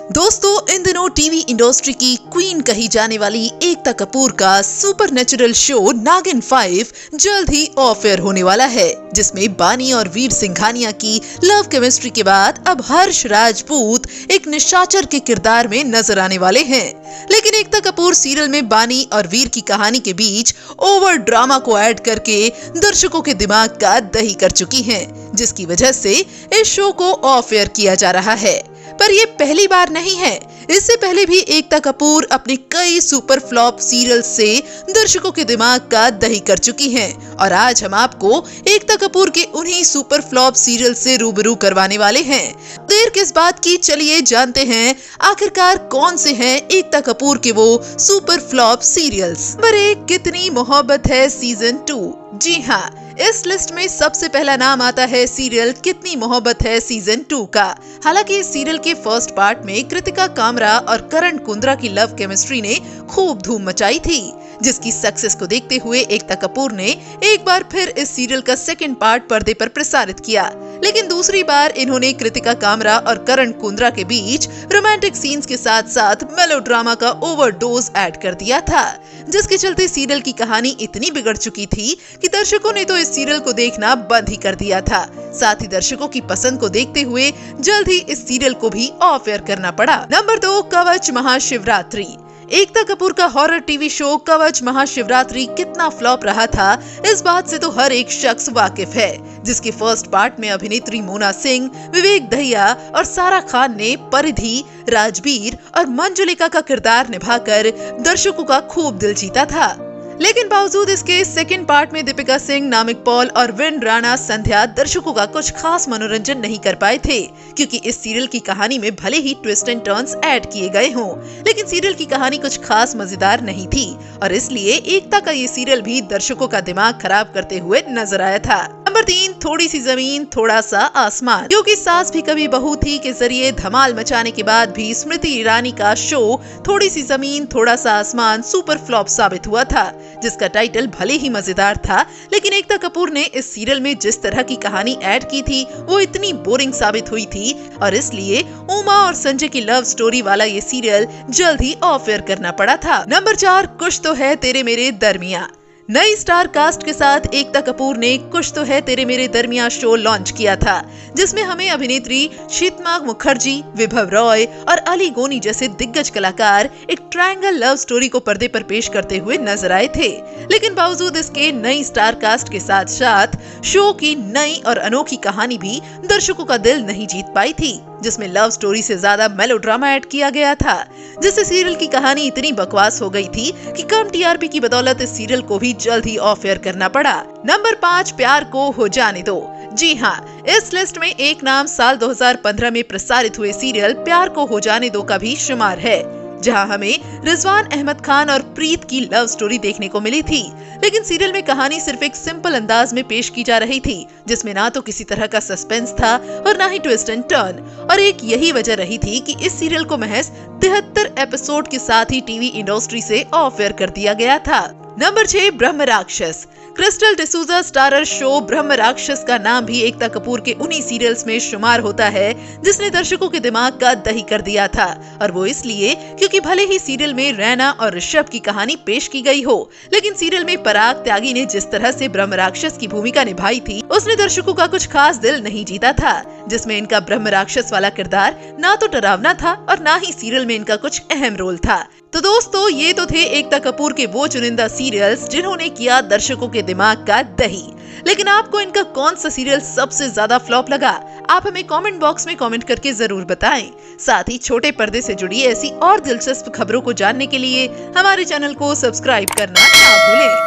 दोस्तों, इन दिनों TV industry की क्वीन कही जाने वाली एकता कपूर का सुपरनैचुरल शो नागिन 5 जल्द ही ऑफ एयर होने वाला है, जिसमें बानी और वीर सिंघानिया की लव केमिस्ट्री के बाद अब हर्ष राजपूत एक निशाचर के किरदार में नजर आने वाले हैं। लेकिन एकता कपूर सीरियल में बानी और वीर की कहानी के बीच ओवर ड्रामा को ऐड करके दर्शकों के दिमाग का दही कर चुकी हैं, जिसकी वजह से इस शो को ऑफ एयर किया जा रहा है। पर ये पहली बार नहीं है, इससे पहले भी एकता कपूर अपने कई सुपर फ्लॉप सीरियल से दर्शकों के दिमाग का दही कर चुकी हैं। और आज हम आपको एकता कपूर के उन्हीं सुपर फ्लॉप सीरियल से रूबरू करवाने वाले हैं। देर किस बात की, चलिए जानते हैं आखिरकार कौन से हैं एकता कपूर के वो सुपर फ्लॉप सीरियल्स। नंबर 1, कितनी मोहब्बत है सीजन 2। जी हाँ, इस लिस्ट में सबसे पहला नाम आता है सीरियल कितनी मोहब्बत है सीजन 2 का। हालांकि इस सीरियल के फर्स्ट पार्ट में कृतिका कामरा और करण कुंद्रा की लव केमिस्ट्री ने खूब धूम मचाई थी, जिसकी सक्सेस को देखते हुए एकता कपूर ने एक बार फिर इस सीरियल का सेकंड पार्ट पर्दे पर प्रसारित किया। लेकिन दूसरी बार इन्होंने कृतिका कामरा और करण कुंद्रा के बीच रोमांटिक सीन्स के साथ साथ मेलोड्रामा का ओवरडोज ऐड कर दिया था, जिसके चलते सीरियल की कहानी इतनी बिगड़ चुकी थी कि दर्शकों ने तो इस सीरियल को देखना बंद ही कर दिया था। साथ ही दर्शकों की पसंद को देखते हुए जल्द ही इस सीरियल को भी ऑफ एयर करना पड़ा। नंबर 2, कवच महाशिवरात्रि। एकता कपूर का हॉरर टीवी शो कवच महाशिवरात्रि कितना फ्लॉप रहा था, इस बात से तो हर एक शख्स वाकिफ है, जिसके फर्स्ट पार्ट में अभिनेत्री मोना सिंह, विवेक दहिया और सारा खान ने परिधि, राजबीर और मंजुलिका का किरदार निभाकर दर्शकों का खूब दिल जीता था। लेकिन बावजूद इसके सेकंड पार्ट में दीपिका सिंह, नामिक पॉल और विन राणा संध्या दर्शकों का कुछ खास मनोरंजन नहीं कर पाए थे, क्योंकि इस सीरियल की कहानी में भले ही ट्विस्ट एंड टर्न्स ऐड किए गए हों, लेकिन सीरियल की कहानी कुछ खास मजेदार नहीं थी और इसलिए एकता का ये सीरियल भी दर्शकों का दिमाग खराब करते हुए नजर आया था। नंबर 3, थोड़ी सी जमीन थोड़ा सा आसमान। क्योंकि सास भी कभी बहू थी के जरिए धमाल मचाने के बाद भी स्मृति ईरानी का शो थोड़ी सी जमीन थोड़ा सा आसमान सुपर फ्लॉप साबित हुआ था, जिसका टाइटल भले ही मजेदार था, लेकिन एकता कपूर ने इस सीरियल में जिस तरह की कहानी ऐड की थी वो इतनी बोरिंग साबित हुई थी और इसलिए उमा और संजय की लव स्टोरी वाला ये सीरियल जल्द ही ऑफ एयर करना पड़ा था। नंबर 4, कुछ तो है तेरे मेरे दरमिया। नई स्टार कास्ट के साथ एकता कपूर ने कुछ तो है तेरे मेरे दरमिया शो लॉन्च किया था, जिसमें हमें अभिनेत्री शीतमा मुखर्जी, विभव रॉय और अली गोनी जैसे दिग्गज कलाकार एक ट्रायंगल लव स्टोरी को पर्दे पर पेश करते हुए नजर आए थे। लेकिन बावजूद इसके नई स्टार कास्ट के साथ साथ शो की नई और अनोखी कहानी भी दर्शकों का दिल नहीं जीत पाई थी, जिसमें लव स्टोरी से ज्यादा मेलोड्रामा ऐड किया गया था, जिससे सीरियल की कहानी इतनी बकवास हो गई थी कि कम टीआरपी की बदौलत इस सीरियल को भी जल्द ही ऑफ एयर करना पड़ा। नंबर 5, प्यार को हो जाने दो। जी हाँ, इस लिस्ट में एक नाम साल 2015 में प्रसारित हुए सीरियल प्यार को हो जाने दो का भी शुमार है, जहां हमें रिजवान अहमद खान और प्रीत की लव स्टोरी देखने को मिली थी। लेकिन सीरियल में कहानी सिर्फ एक सिंपल अंदाज में पेश की जा रही थी, जिसमें ना तो किसी तरह का सस्पेंस था और ना ही ट्विस्ट एंड टर्न, और एक यही वजह रही थी कि इस सीरियल को महज 73 एपिसोड के साथ ही टीवी इंडस्ट्री से ऑफ एयर कर दिया गया था। नंबर 6, ब्रह्म राक्षस। क्रिस्टल डिसूजा स्टारर शो ब्रह्म राक्षस का नाम भी एकता कपूर के उन्हीं सीरियल्स में शुमार होता है, जिसने दर्शकों के दिमाग का दही कर दिया था, और वो इसलिए क्योंकि भले ही सीरियल में रैना और ऋषभ की कहानी पेश की गई हो, लेकिन सीरियल में पराग त्यागी ने जिस तरह से ब्रह्म राक्षस की भूमिका निभाई थी, उसने दर्शकों का कुछ खास दिल नहीं जीता था, जिसमें इनका ब्रह्म राक्षस वाला किरदार ना तो डरावना था और ना ही सीरियल में इनका कुछ अहम रोल था। तो दोस्तों, ये तो थे एकता कपूर के वो चुनिंदा सीरियल्स जिन्होंने किया दर्शकों के दिमाग का दही। लेकिन आपको इनका कौन सा सीरियल सबसे ज्यादा फ्लॉप लगा? आप हमें कमेंट बॉक्स में कमेंट करके जरूर बताएं। साथ ही छोटे पर्दे से जुड़ी ऐसी और दिलचस्प खबरों को जानने के लिए हमारे चैनल को सब्सक्राइब करना ना भूलें।